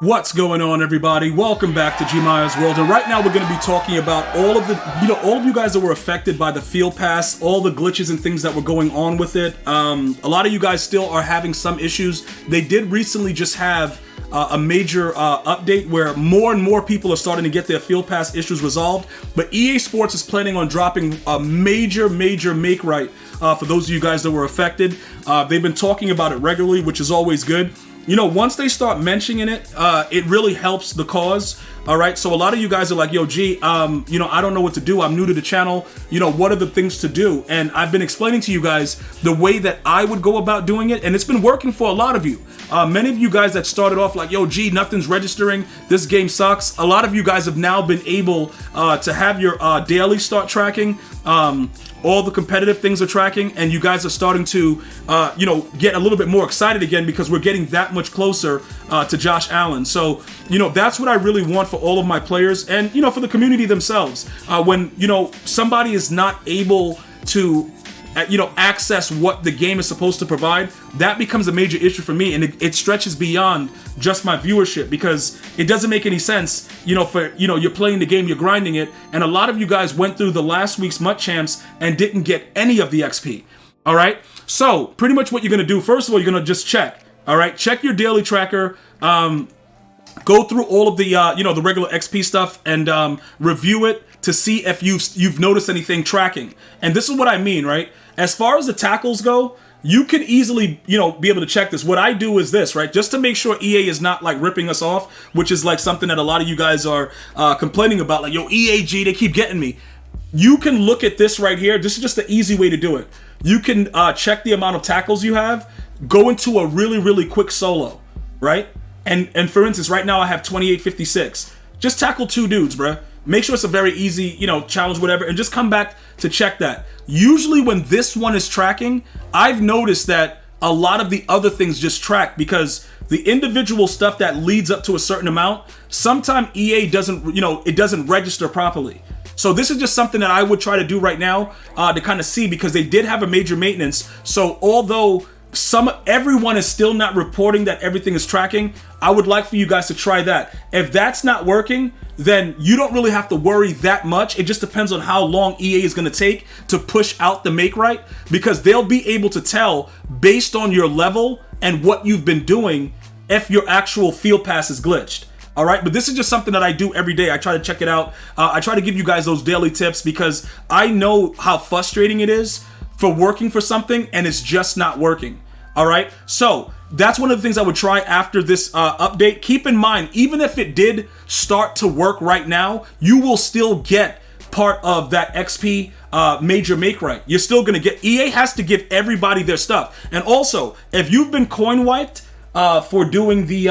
What's going on, everybody? Welcome back to GmiasWorld, and right now we're going to be talking about all of you guys that were affected by the Field Pass, all the glitches and things that were going on with it. A lot of you guys still are having some issues. They did recently just have a major update where more and more people are starting to get their Field Pass issues resolved, but EA Sports is planning on dropping a major make right for those of you guys that were affected. They've been talking about it regularly, which is always good. You know, once they start mentioning it, it really helps the cause. All right, so a lot of you guys are like, yo, G, you know, I don't know what to do. I'm new to the channel. You know, what are the things to do? And I've been explaining to you guys the way that I would go about doing it, and it's been working for a lot of you. Many of you guys that started off like, yo, G, nothing's registering. This game sucks. A lot of you guys have now been able to have your daily start tracking. All the competitive things are tracking, and you guys are starting to, you know, get a little bit more excited again because we're getting that much closer to Josh Allen. So, you know, that's what I really want for all of my players and, you know, for the community themselves. When, you know, somebody is not able to, you know, access what the game is supposed to provide, that becomes a major issue for me, and it stretches beyond just my viewership because it doesn't make any sense, you know, for, you know, you're playing the game, you're grinding it, and a lot of you guys went through the last week's MUT Champs and didn't get any of the XP. All right, so pretty much what you're gonna do, first of all, you're gonna just check. All right, check your daily tracker. Go through all of the you know, the regular XP stuff and review it to see if you've noticed anything tracking. And this is what I mean, right? As far as the tackles go, you can easily, you know, be able to check this. What I do is this, right? Just to make sure EA is not like ripping us off, which is like something that a lot of you guys are complaining about. Like, yo, EAG, they keep getting me. You can look at this right here. This is just the easy way to do it. You can check the amount of tackles you have, go into a really quick solo, right? And for instance, right now I have 2856. Just tackle 2 dudes, bruh. Make sure it's a very easy, you know, challenge, whatever, and just come back to check that. Usually when this one is tracking, I've noticed that a lot of the other things just track because the individual stuff that leads up to a certain amount, sometimes EA doesn't, you know, it doesn't register properly. So this is just something that I would try to do right now to kind of see, because they did have a major maintenance. So although everyone is still not reporting that everything is tracking, I would like for you guys to try that. If that's not working, then you don't really have to worry that much. It just depends on how long EA is going to take to push out the make right, because they'll be able to tell based on your level and what you've been doing if your actual field pass is glitched. All right, but this is just something that I do every day. I try to check it out. I try to give you guys those daily tips because I know how frustrating it is for working for something and it's just not working. All right, so that's one of the things I would try after this update. Keep in mind, even if it did start to work right now, you will still get part of that XP major make right. You're still gonna get, EA has to give everybody their stuff. And also, if you've been coin wiped for doing the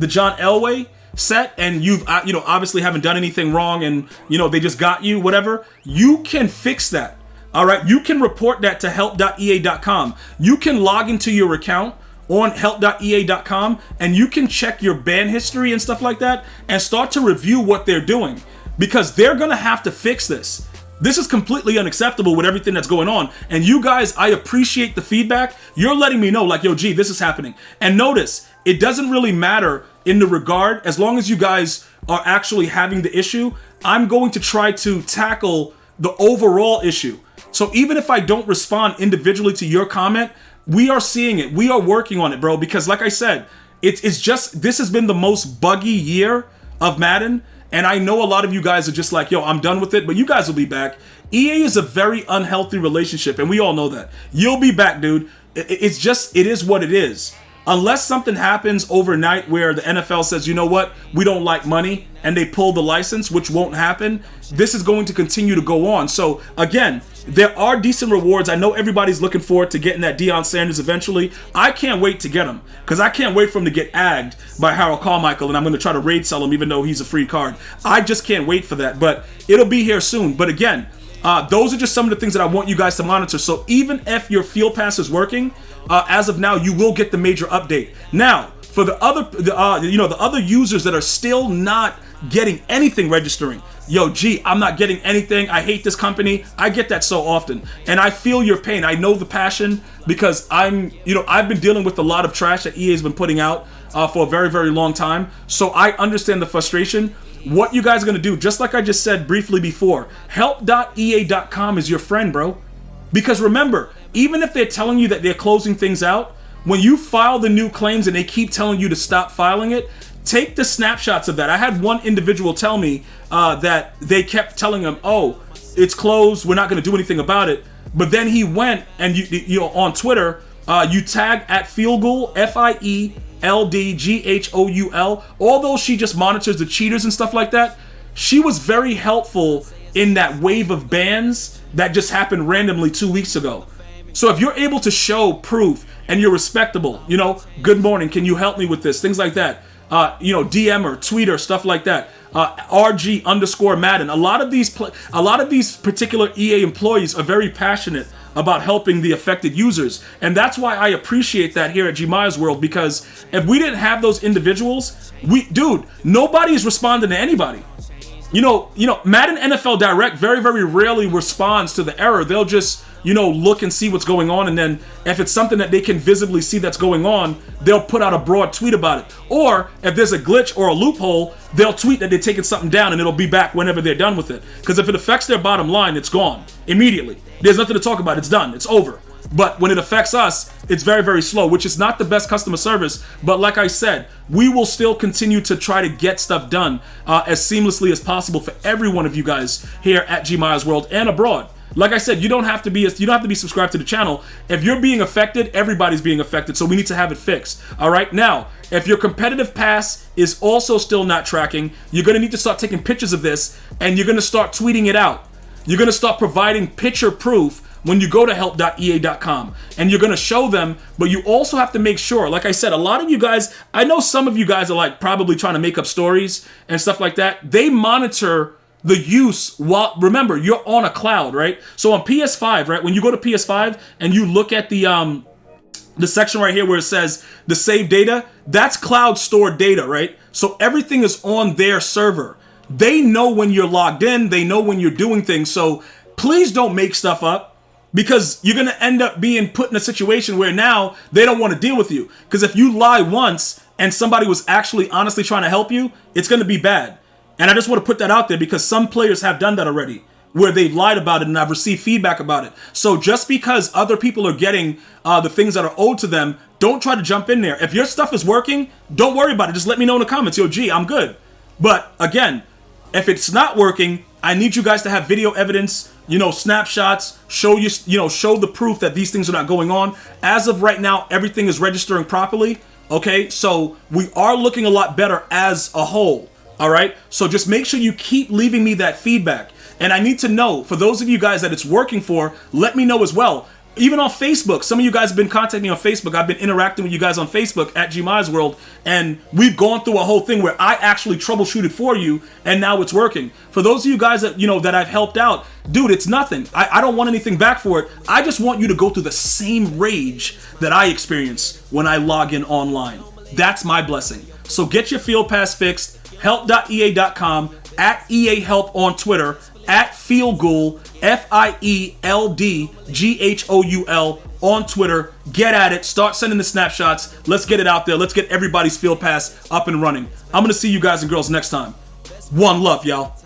John Elway set, and you've you know, obviously haven't done anything wrong, and you know, they just got you, whatever, you can fix that. All right, you can report that to help.ea.com. You can log into your account on help.ea.com and you can check your ban history and stuff like that and start to review what they're doing, because they're gonna have to fix this. This is completely unacceptable with everything that's going on. And you guys, I appreciate the feedback. You're letting me know, like, yo, G, this is happening. And notice, it doesn't really matter in the regard, as long as you guys are actually having the issue, I'm going to try to tackle the overall issue. So even if I don't respond individually to your comment, we are seeing it. We are working on it, bro. Because like I said, it's just, this has been the most buggy year of Madden. And I know a lot of you guys are just like, yo, I'm done with it. But you guys will be back. EA is a very unhealthy relationship, and we all know that. You'll be back, dude. It's just, it is what it is. Unless something happens overnight where the NFL says, you know what, we don't like money, and they pull the license, which won't happen, this is going to continue to go on. So again, there are decent rewards. I know everybody's looking forward to getting that Deion Sanders eventually. I can't wait to get him, because I can't wait for him to get agged by Harold Carmichael, and I'm going to try to raid sell him even though he's a free card. I just can't wait for that, but it'll be here soon. But again, those are just some of the things that I want you guys to monitor. So even if your field pass is working, as of now, you will get the major update. Now, for the other users that are still not getting anything registering. Yo, gee, I'm not getting anything. I hate this company. I get that so often, and I feel your pain. I know the passion because I've been dealing with a lot of trash that EA's been putting out for a very, very long time. So I understand the frustration. What you guys are gonna do, just like I just said briefly before, help.ea.com is your friend, bro. Because remember, even if they're telling you that they're closing things out, when you file the new claims and they keep telling you to stop filing it, take the snapshots of that. I had one individual tell me that they kept telling him, "Oh, it's closed. We're not going to do anything about it." But then he went and you on Twitter, you tag at Fieldgoul, FIELDGHOUL. Although she just monitors the cheaters and stuff like that, she was very helpful in that wave of bans that just happened randomly 2 weeks ago. So if you're able to show proof and you're respectable, good morning, can you help me with this? Things like that. DM or tweet or stuff like that. RG_Madden. A lot of these particular EA employees are very passionate about helping the affected users, and that's why I appreciate that here at GmiasWorld, because if we didn't have those individuals, nobody is responding to anybody. Madden NFL Direct very, very rarely responds to the error. They'll just look and see what's going on, and then if it's something that they can visibly see that's going on, they'll put out a broad tweet about it. Or if there's a glitch or a loophole, they'll tweet that they're taking something down and it'll be back whenever they're done with it. Because if it affects their bottom line, it's gone immediately. There's nothing to talk about. It's done. It's over. But when it affects us, it's very, very slow, which is not the best customer service. But like I said, we will still continue to try to get stuff done as seamlessly as possible for every one of you guys here at GmiasWorld and abroad. Like I said, you don't have to be subscribed to the channel. If you're being affected, everybody's being affected, so we need to have it fixed. All right, now, if your competitive pass is also still not tracking, you're going to need to start taking pictures of this, and you're going to start tweeting it out. You're going to start providing picture proof when you go to help.ea.com, and you're going to show them, but you also have to make sure, like I said, a lot of you guys, I know some of you guys are probably trying to make up stories and stuff like that. They monitor the use while, remember, you're on a cloud, right? So on PS5, right, when you go to PS5 and you look at the section right here where it says the save data, that's cloud stored data, right? So everything is on their server. They know when you're logged in, they know when you're doing things. So please don't make stuff up, because you're going to end up being put in a situation where now they don't want to deal with you. Because if you lie once and somebody was actually honestly trying to help you, it's going to be bad. And I just want to put that out there because some players have done that already, where they've lied about it and I've received feedback about it. So just because other people are getting the things that are owed to them, don't try to jump in there. If your stuff is working, don't worry about it. Just let me know in the comments. Yo, gee, I'm good. But again, if it's not working, I need you guys to have video evidence, snapshots, show the proof that these things are not going on. As of right now, everything is registering properly. Okay, so we are looking a lot better as a whole. All right, so just make sure you keep leaving me that feedback. And I need to know, for those of you guys that it's working for, let me know as well. Even on Facebook, some of you guys have been contacting me on Facebook. I've been interacting with you guys on Facebook at GmiasWorld, and we've gone through a whole thing where I actually troubleshooted for you, and now it's working. For those of you guys that that I've helped out, dude, it's nothing. I don't want anything back for it. I just want you to go through the same rage that I experience when I log in online. That's my blessing. So get your field pass fixed. Help.ea.com, at EA Help on Twitter, at Fieldgoul, FIELDGHOUL on Twitter. Get at it. Start sending the snapshots. Let's get it out there. Let's get everybody's field pass up and running. I'm going to see you guys and girls next time. One love, y'all.